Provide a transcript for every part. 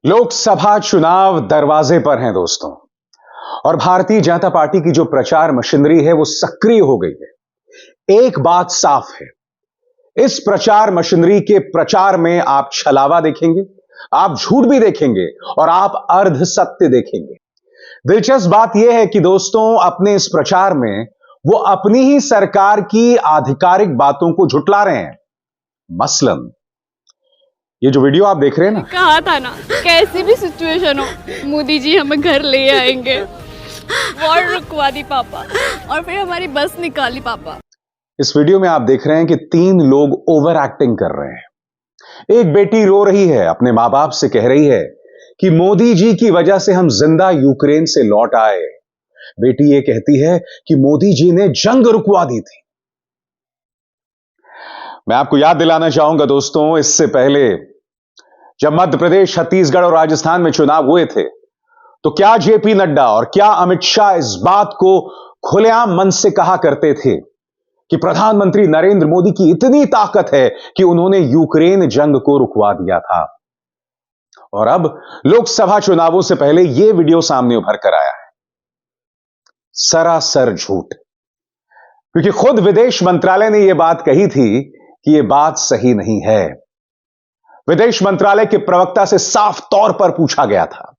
लोकसभा चुनाव दरवाजे पर हैं दोस्तों। और भारतीय जनता पार्टी की जो प्रचार मशीनरी है वो सक्रिय हो गई है। एक बात साफ है, इस प्रचार मशीनरी के प्रचार में आप छलावा देखेंगे, आप झूठ भी देखेंगे और आप अर्ध सत्य देखेंगे। दिलचस्प बात यह है कि दोस्तों अपने इस प्रचार में वो अपनी ही सरकार की आधिकारिक बातों को झुटला रहे हैं। मसलन ये जो वीडियो आप देख रहे हैं ना, कहा था ना, कैसी भी सिचुएशन हो मोदी जी हमें घर ले आएंगे। वॉर रुकवा दी पापा और फिर हमारी बस निकाली पापा। इस वीडियो में आप देख रहे हैं कि 3 लोग ओवर एक्टिंग कर रहे हैं। एक बेटी रो रही है, अपने मां बाप से कह रही है कि मोदी जी की वजह से हम जिंदा यूक्रेन से लौट आए। बेटी ये कहती है कि मोदी जी ने जंग रुकवा दी थी। मैं आपको याद दिलाना चाहूंगा दोस्तों, इससे पहले जब मध्य प्रदेश, छत्तीसगढ़ और राजस्थान में चुनाव हुए थे तो क्या जेपी नड्डा और क्या अमित शाह इस बात को खुलेआम मन से कहा करते थे कि प्रधानमंत्री नरेंद्र मोदी की इतनी ताकत है कि उन्होंने यूक्रेन जंग को रुकवा दिया था। और अब लोकसभा चुनावों से पहले यह वीडियो सामने उभर कर आया है। सरासर झूठ, क्योंकि खुद विदेश मंत्रालय ने यह बात कही थी कि यह बात सही नहीं है। विदेश मंत्रालय के प्रवक्ता से साफ तौर पर पूछा गया था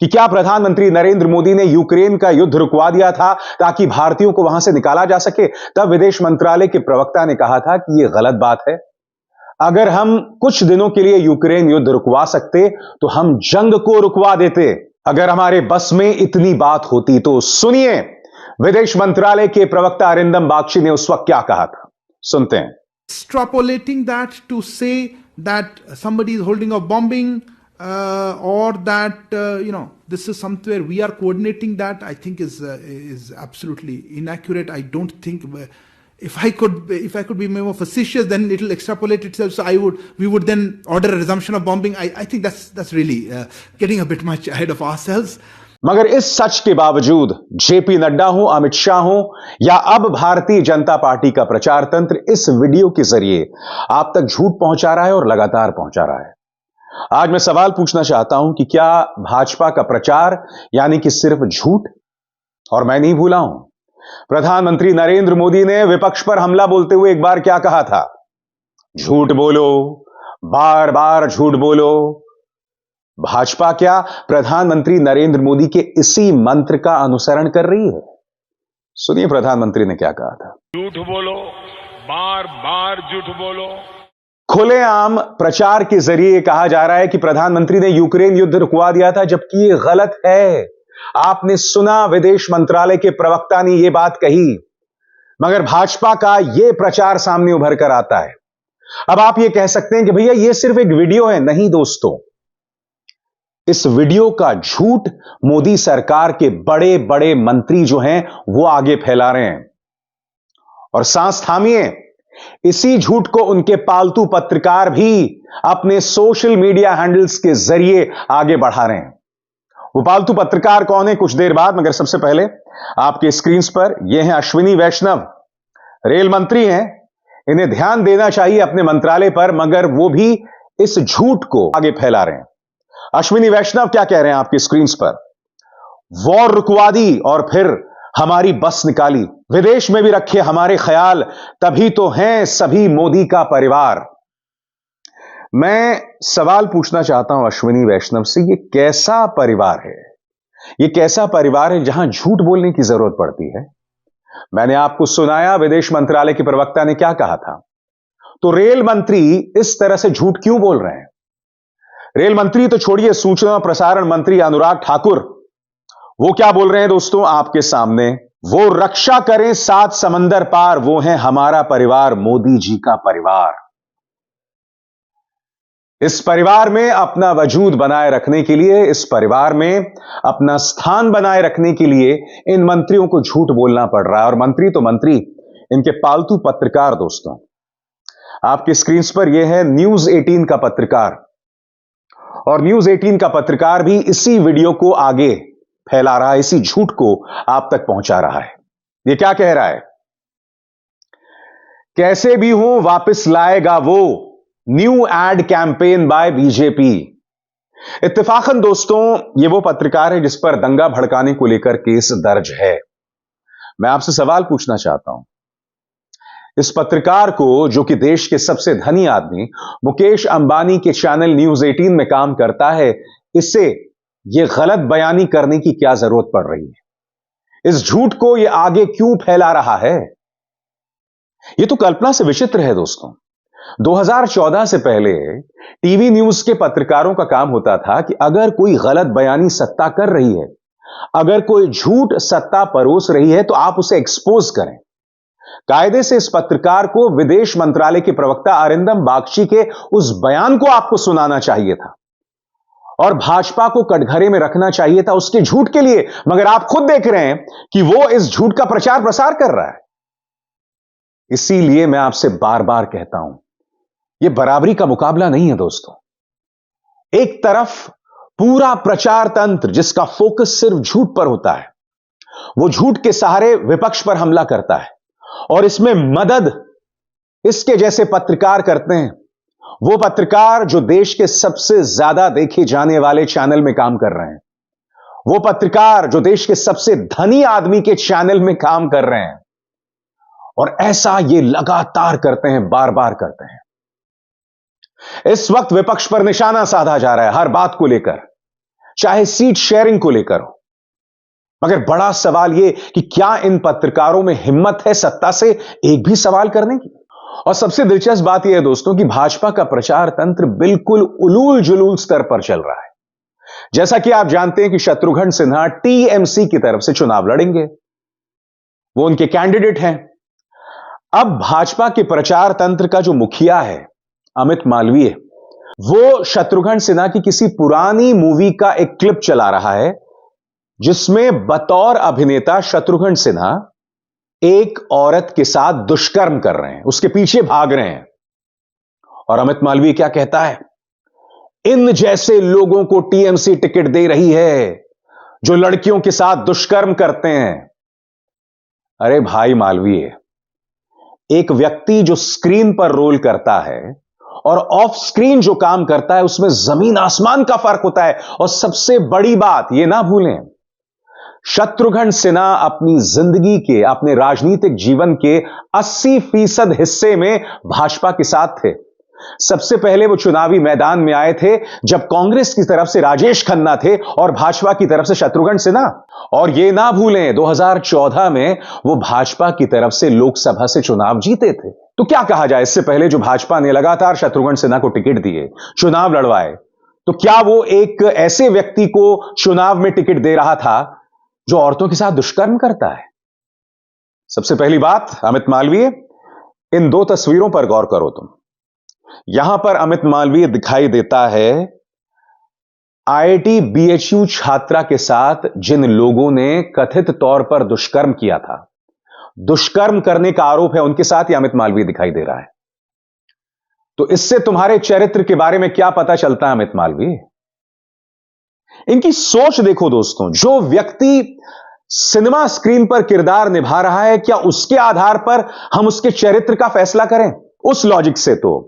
कि क्या प्रधानमंत्री नरेंद्र मोदी ने यूक्रेन का युद्ध रुकवा दिया था ताकि भारतीयों को वहां से निकाला जा सके। तब विदेश मंत्रालय के प्रवक्ता ने कहा था कि यह गलत बात है। अगर हम कुछ दिनों के लिए यूक्रेन युद्ध रुकवा सकते तो हम जंग को रुकवा देते। अगर हमारे बस में इतनी बात होती तो सुनिए विदेश मंत्रालय के प्रवक्ता अरिंदम बागची ने उस वक्त क्या कहा था, सुनते हैं। Extrapolating that to say that somebody is holding a bombing or that this is somewhere we are coordinating that, I think is absolutely inaccurate. I don't think if I could be more facetious, then it will extrapolate itself. So we would then order a resumption of bombing. I think that's really getting a bit much ahead of ourselves. मगर इस सच के बावजूद JP Nadda हो, अमित शाह हो या अब Bharatiya Janata party का प्रचार तंत्र इस वीडियो के जरिए आप तक झूठ पहुंचा रहा है और लगातार पहुंचा रहा है। आज मैं सवाल पूछना चाहता हूं कि क्या भाजपा का प्रचार यानी कि सिर्फ झूठ? और मैं नहीं भूला हूं, प्रधानमंत्री नरेंद्र मोदी ने विपक्ष पर हमला बोलते हुए एक बार क्या कहा था, झूठ बोलो, बार बार झूठ बोलो। भाजपा क्या प्रधानमंत्री नरेंद्र मोदी के इसी मंत्र का अनुसरण कर रही है? सुनिए प्रधानमंत्री ने क्या कहा था। झूठ बोलो, बार बार झूठ बोलो। खुलेआम प्रचार के जरिए कहा जा रहा है कि प्रधानमंत्री ने यूक्रेन युद्ध रुकवा दिया था, जबकि यह गलत है। आपने सुना, विदेश मंत्रालय के प्रवक्ता ने यह बात कही, मगर भाजपा का यह प्रचार सामने उभर कर आता है। अब आप यह कह सकते हैं कि भैया यह सिर्फ एक वीडियो है। नहीं दोस्तों, इस वीडियो का झूठ मोदी सरकार के बड़े बड़े मंत्री जो हैं वो आगे फैला रहे हैं। और सांस थामिए, इसी झूठ को उनके पालतू पत्रकार भी अपने सोशल मीडिया हैंडल्स के जरिए आगे बढ़ा रहे हैं। वो पालतू पत्रकार कौन है, कुछ देर बाद, मगर सबसे पहले आपके स्क्रीन पर ये हैं अश्विनी वैष्णव, रेल मंत्री हैं। इन्हें ध्यान देना चाहिए अपने मंत्रालय पर, मगर वो भी इस झूठ को आगे फैला रहे हैं। अश्विनी वैष्णव क्या कह रहे हैं आपकी स्क्रीन पर, वॉर रुकवा दी और फिर हमारी बस निकाली, विदेश में भी रखे हमारे ख्याल, तभी तो हैं सभी मोदी का परिवार। मैं सवाल पूछना चाहता हूं अश्विनी वैष्णव से, ये कैसा परिवार है? ये कैसा परिवार है जहां झूठ बोलने की जरूरत पड़ती है? मैंने आपको सुनाया विदेश मंत्रालय के प्रवक्ता ने क्या कहा था, तो रेल मंत्री इस तरह से झूठ क्यों बोल रहे हैं? रेल मंत्री तो छोड़िए, सूचना और प्रसारण मंत्री अनुराग ठाकुर, वो क्या बोल रहे हैं दोस्तों आपके सामने, वो रक्षा करें 7 समंदर पार, वो है हमारा परिवार, मोदी जी का परिवार। इस परिवार में अपना वजूद बनाए रखने के लिए, इस परिवार में अपना स्थान बनाए रखने के लिए इन मंत्रियों को झूठ बोलना पड़ रहा है। और मंत्री तो मंत्री, इनके पालतू पत्रकार दोस्तों, आपकी स्क्रीन पर यह है न्यूज 18 का पत्रकार, और न्यूज 18 का पत्रकार भी इसी वीडियो को आगे फैला रहा है, इसी झूठ को आप तक पहुंचा रहा है। यह क्या कह रहा है, कैसे भी हो वापस लाएगा वो, new ad campaign by BJP. इत्तेफाकन दोस्तों, ये वो पत्रकार है जिस पर दंगा भड़काने को लेकर केस दर्ज है। मैं आपसे सवाल पूछना चाहता हूं, इस पत्रकार को, जो कि देश के सबसे धनी आदमी मुकेश अंबानी के चैनल न्यूज 18 में काम करता है, इसे यह गलत बयानी करने की क्या जरूरत पड़ रही है? इस झूठ को यह आगे क्यों फैला रहा है? यह तो कल्पना से विचित्र है दोस्तों। 2014 से पहले टीवी न्यूज के पत्रकारों का काम होता था कि अगर कोई गलत बयानी सत्ता कर रही है, अगर कोई झूठ सत्ता परोस रही है, तो आप उसे एक्सपोज करें। कायदे से इस पत्रकार को विदेश मंत्रालय के प्रवक्ता अरिंदम बागची के उस बयान को आपको सुनाना चाहिए था और भाजपा को कटघरे में रखना चाहिए था उसके झूठ के लिए, मगर आप खुद देख रहे हैं कि वो इस झूठ का प्रचार प्रसार कर रहा है। इसीलिए मैं आपसे बार बार कहता हूं, यह बराबरी का मुकाबला नहीं है दोस्तों। एक तरफ पूरा प्रचार तंत्र जिसका फोकस सिर्फ झूठ पर होता है, वो झूठ के सहारे विपक्ष पर हमला करता है और इसमें मदद इसके जैसे पत्रकार करते हैं। वो पत्रकार जो देश के सबसे ज्यादा देखे जाने वाले चैनल में काम कर रहे हैं, वो पत्रकार जो देश के सबसे धनी आदमी के चैनल में काम कर रहे हैं, और ऐसा ये लगातार करते हैं, बार बार करते हैं। इस वक्त विपक्ष पर निशाना साधा जा रहा है हर बात को लेकर, चाहे सीट शेयरिंग को लेकर हो। मगर बड़ा सवाल यह कि क्या इन पत्रकारों में हिम्मत है सत्ता से एक भी सवाल करने की? और सबसे दिलचस्प बात यह है दोस्तों कि भाजपा का प्रचार तंत्र बिल्कुल उलूल जुलूल स्तर पर चल रहा है। जैसा कि आप जानते हैं कि शत्रुघ्न सिन्हा टीएमसी की तरफ से चुनाव लड़ेंगे, वो उनके कैंडिडेट हैं। अब भाजपा के प्रचार तंत्र का जो मुखिया है अमित मालवीय, वो शत्रुघ्न सिन्हा की किसी पुरानी मूवी का एक क्लिप चला रहा है जिसमें बतौर अभिनेता शत्रुघ्न सिन्हा एक औरत के साथ दुष्कर्म कर रहे हैं, उसके पीछे भाग रहे हैं। और अमित मालवीय क्या कहता है? इन जैसे लोगों को टीएमसी टिकट दे रही है जो लड़कियों के साथ दुष्कर्म करते हैं। अरे भाई मालवीय, एक व्यक्ति जो स्क्रीन पर रोल करता है और ऑफ स्क्रीन जो काम करता है, उसमें जमीन आसमान का फर्क होता है। और सबसे बड़ी बात यह ना भूलें, शत्रुघ्न सिन्हा अपनी जिंदगी के, अपने राजनीतिक जीवन के 80% हिस्से में भाजपा के साथ थे। सबसे पहले वो चुनावी मैदान में आए थे जब कांग्रेस की तरफ से राजेश खन्ना थे और भाजपा की तरफ से शत्रुघ्न सिन्हा। और ये ना भूलें 2014 में वो भाजपा की तरफ से लोकसभा से चुनाव जीते थे। तो क्या कहा जाए, इससे पहले जो भाजपा ने लगातार शत्रुघ्न सिन्हा को टिकट दिए, चुनाव लड़वाए, तो क्या वो एक ऐसे व्यक्ति को चुनाव में टिकट दे रहा था जो औरतों के साथ दुष्कर्म करता है? सबसे पहली बात, अमित मालवीय, इन दो तस्वीरों पर गौर करो तुम। यहां पर अमित मालवीय दिखाई देता है आईआईटी बीएचयू छात्रा के साथ जिन लोगों ने कथित तौर पर दुष्कर्म किया था, दुष्कर्म करने का आरोप है, उनके साथ ही अमित मालवीय दिखाई दे रहा है। तो इससे तुम्हारे चरित्र के बारे में क्या पता चलता है अमित मालवीय? इनकी सोच देखो दोस्तों। जो व्यक्ति सिनेमा स्क्रीन पर किरदार निभा रहा है, क्या उसके आधार पर हम उसके चरित्र का फैसला करें? उस लॉजिक से तो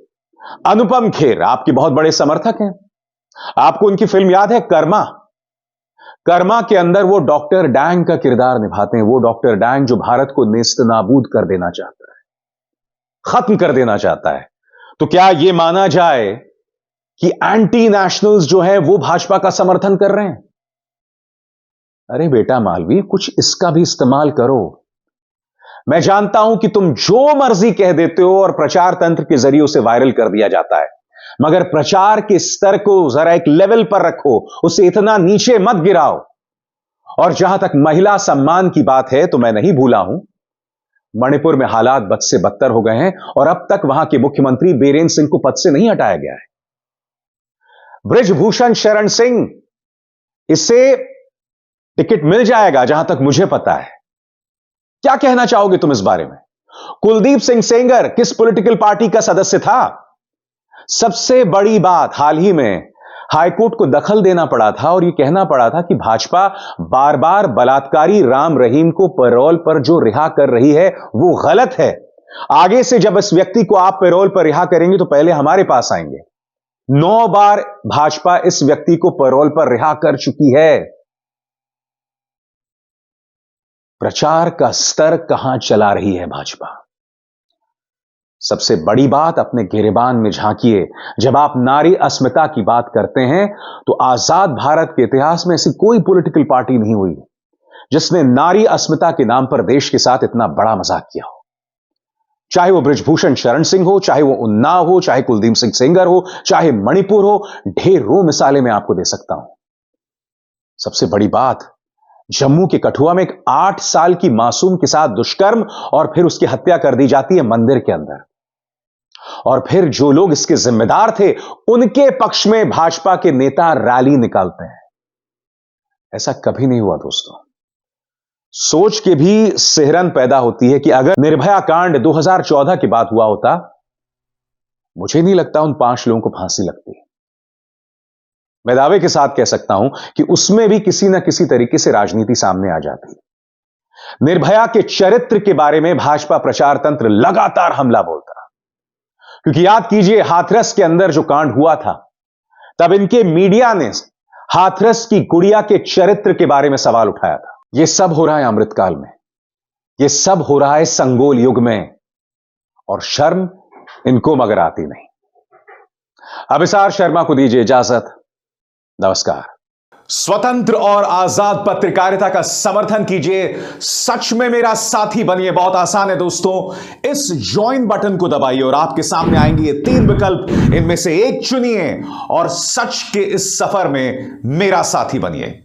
अनुपम खेर आपके बहुत बड़े समर्थक हैं। आपको उनकी फिल्म याद है कर्मा? कर्मा के अंदर वो डॉक्टर डैंग का किरदार निभाते हैं। वो डॉक्टर डैंग जो भारत को नेस्तनाबूद कर देना चाहता है, खत्म कर देना चाहता है। तो क्या यह माना जाए कि एंटी नेशनल्स जो है वो भाजपा का समर्थन कर रहे हैं? अरे बेटा मालवीय, कुछ इसका भी इस्तेमाल करो। मैं जानता हूं कि तुम जो मर्जी कह देते हो और प्रचार तंत्र के जरिए उसे वायरल कर दिया जाता है, मगर प्रचार के स्तर को जरा एक लेवल पर रखो, उसे इतना नीचे मत गिराओ। और जहां तक महिला सम्मान की बात है, तो मैं नहीं भूला हूं, मणिपुर में हालात बद से बदतर हो गए हैं और अब तक वहां के मुख्यमंत्री बीरेंद्र सिंह को पद से नहीं हटाया गया है। बृजभूषण शरण सिंह, इससे टिकट मिल जाएगा जहां तक मुझे पता है। क्या कहना चाहोगे तुम इस बारे में? कुलदीप सिंह सेंगर किस पॉलिटिकल पार्टी का सदस्य था? सबसे बड़ी बात, हाल ही में हाईकोर्ट को दखल देना पड़ा था और यह कहना पड़ा था कि भाजपा बार बार बलात्कारी राम रहीम को पैरोल पर जो रिहा कर रही है वो गलत है। आगे से जब इस व्यक्ति को आप पैरोल पर रिहा करेंगे तो पहले हमारे पास आएंगे, 9 बार भाजपा इस व्यक्ति को पैरोल पर रिहा कर चुकी है। प्रचार का स्तर कहां चला रही है भाजपा? सबसे बड़ी बात, अपने गिरेबान में झांकिए। जब आप नारी अस्मिता की बात करते हैं तो आजाद भारत के इतिहास में ऐसी कोई पॉलिटिकल पार्टी नहीं हुई जिसने नारी अस्मिता के नाम पर देश के साथ इतना बड़ा मजाक किया हो। चाहे वो बृजभूषण शरण सिंह हो, चाहे वो उन्नाव हो, चाहे कुलदीप सिंह सेंगर हो, चाहे मणिपुर हो, ढेरों मिसालें मैं आपको दे सकता हूं। सबसे बड़ी बात, जम्मू के कठुआ में एक 8 साल की मासूम के साथ दुष्कर्म और फिर उसकी हत्या कर दी जाती है मंदिर के अंदर। और फिर जो लोग इसके जिम्मेदार थे उनके पक्ष में भाजपा के नेता रैली निकालते हैं। ऐसा कभी नहीं हुआ दोस्तों। सोच के भी सिहरन पैदा होती है कि अगर निर्भया कांड 2014 के बाद हुआ होता, मुझे नहीं लगता उन 5 लोगों को फांसी लगती। मैं दावे के साथ कह सकता हूं कि उसमें भी किसी ना किसी तरीके से राजनीति सामने आ जाती। निर्भया के चरित्र के बारे में भाजपा प्रचार तंत्र लगातार हमला बोलता, क्योंकि याद कीजिए हाथरस के अंदर जो कांड हुआ था, तब इनके मीडिया ने हाथरस की गुड़िया के चरित्र के बारे में सवाल उठाया था। यह सब हो रहा है अमृतकाल में, यह सब हो रहा है संगोल युग में, और शर्म इनको मगर आती नहीं। अभिसार शर्मा को दीजिए इजाजत। नमस्कार। स्वतंत्र और आजाद पत्रकारिता का समर्थन कीजिए, सच में मेरा साथी बनिए। बहुत आसान है दोस्तों, इस ज्वाइन बटन को दबाइए और आपके सामने आएंगे ये 3 विकल्प, इनमें से एक चुनिए और सच के इस सफर में मेरा साथी बनिए।